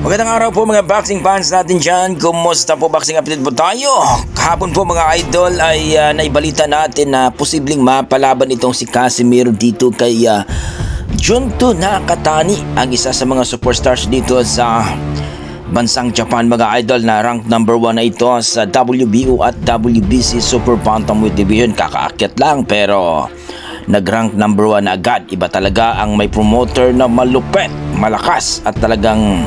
Magandang araw po mga boxing fans natin dyan. Kumusta po, boxing update po tayo? Kahapon po mga idol ay naibalita natin na posibleng mapalaban itong si Casimiro dito kay Junto Nakatani, ang isa sa mga superstars dito sa bansang Japan mga idol, na rank number 1 na ito sa WBO at WBC Super Bantamweight Division. Kakaakyat lang pero nag-rank number 1 na agad. Iba talaga ang may promoter na malupet, malakas at talagang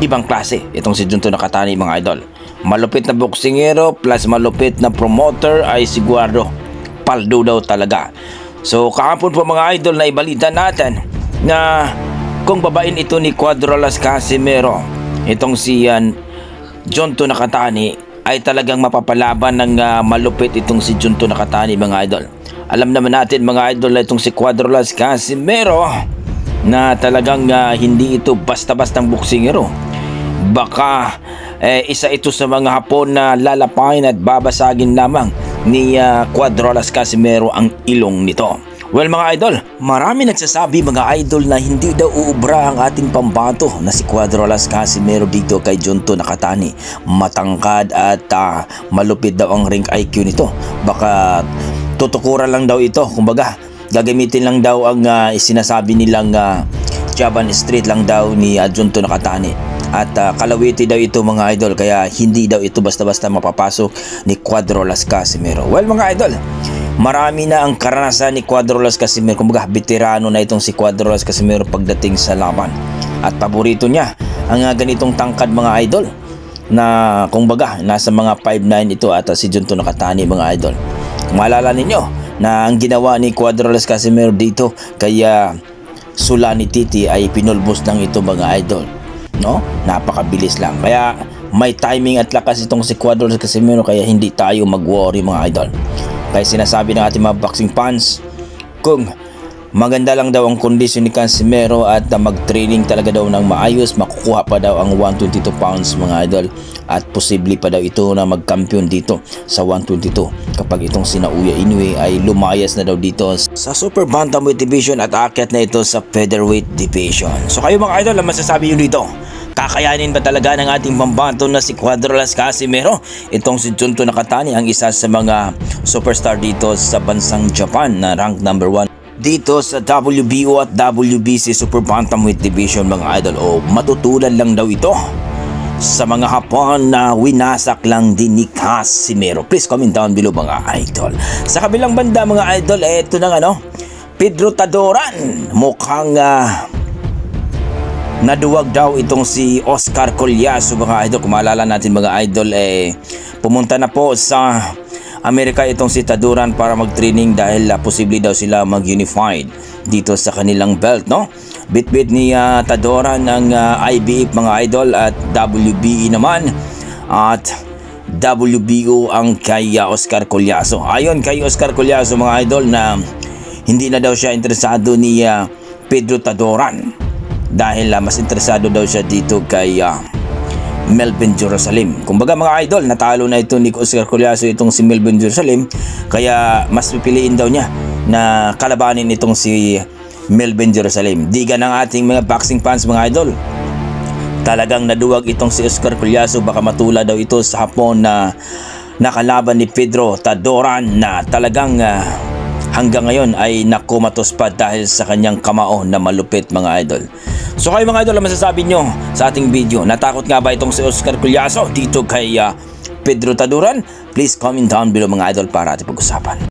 ibang klase itong si Junto Nakatani mga idol. Malupit na boksingero plus malupit na promoter ay sigurado paldo daw talaga. So kahapon po mga idol na ibalita natin na kung babain ito ni Cuadrolas Casimiro, itong si Junto Nakatani ay talagang mapapalaban ng malupit itong si Junto Nakatani mga idol. Alam naman natin mga idol na itong si Cuadrolas Casimiro na talagang hindi ito basta-bastang boksingero. Baka isa ito sa mga Hapon na lalapain at babasagin lamang ni Cuadrolas Casimiro ang ilong nito. Well mga idol, marami nagsasabi mga idol na hindi daw uubra ang ating pambato na si Cuadrolas Casimiro dito kay Junto Nakatani. Matangkad at malupit daw ang ring IQ nito. Baka tutukuran lang daw ito, kumbaga gagamitin lang daw ang sinasabi nilang Japan Street lang daw ni Junto Nakatani. At kalawiti daw ito mga idol, kaya hindi daw ito basta-basta mapapasok ni Cuadrolas Casimiro. Well mga idol, marami na ang karanasan ni Cuadrolas Casimiro. Kumbaga veterano na itong si Cuadrolas Casimiro pagdating sa laban. At paborito niya ang ganitong tangkad mga idol, na kumbaga nasa mga 5'9 ito at si Junto Nakatani mga idol. Kung maalala ninyo na ang ginawa ni Cuadrolas Casimiro dito kaya Sulani Titi ay pinulbos lang ito mga idol, no? Napakabilis lang. Kaya may timing at lakas itong si Cuadrolas Casimiro, kaya hindi tayo mag-worry mga idol. Kaya sinasabi ng ating mga boxing fans, kung maganda lang daw ang kondisyon ni Casimiro at mag-training talaga daw ng maayos, makukuha pa daw ang 122 pounds mga idol, at posible pa daw ito na magkampiyon dito sa 122 kapag itong si Naoya Inoue ay lumayas na daw dito sa Super Bantamweight Division at aakyat na ito sa Featherweight Division. So kayo mga idol, ang masasabi nyo dito? Kakayanin ba talaga ng ating pambato na si Cuadrolas Casimiro itong si Junto Nakatani, ang isa sa mga superstar dito sa bansang Japan na rank number 1 dito sa WBO at WBC Super Bantamweight Division mga idol? O matutulan lang daw ito sa mga Hapon na winasak lang din ni Casimiro? Please comment down below mga idol. Sa kabilang banda mga idol, eto na Pedro Tadoran. Mukhang naduwag daw itong si Oscar Collazo mga idol. Kung maalala natin mga idol, pumunta na po sa Amerika itong si Tadoran para mag-training dahil posible daw sila mag-unified dito sa kanilang belt, no? Bit-bit ni Tadoran ng IBF mga idol at WBE naman, at WBO ang kay Oscar Collazo. Ayon kay Oscar Collazo mga idol na hindi na daw siya interesado ni Pedro Tadoran dahil mas interesado daw siya dito kay Melvin Jerusalem. Kumbaga mga idol, natalo na ito ni Oscar Collazo itong si Melvin Jerusalem, kaya mas pipiliin daw niya na kalabanin itong si Melvin Jerusalem. Diga ng ating mga boxing fans mga idol, talagang naduwag itong si Oscar Collazo. Baka matula daw ito sa Hapon na nakalaban ni Pedro Tadoran na talagang hanggang ngayon ay nakumatos pa dahil sa kanyang kamao na malupit mga idol. So kayo mga idol, ang masasabi nyo sa ating video? Natakot nga ba itong si Oscar Collazo dito kay Pedro Tadoran? Please comment down below mga idol para ating pag-usapan.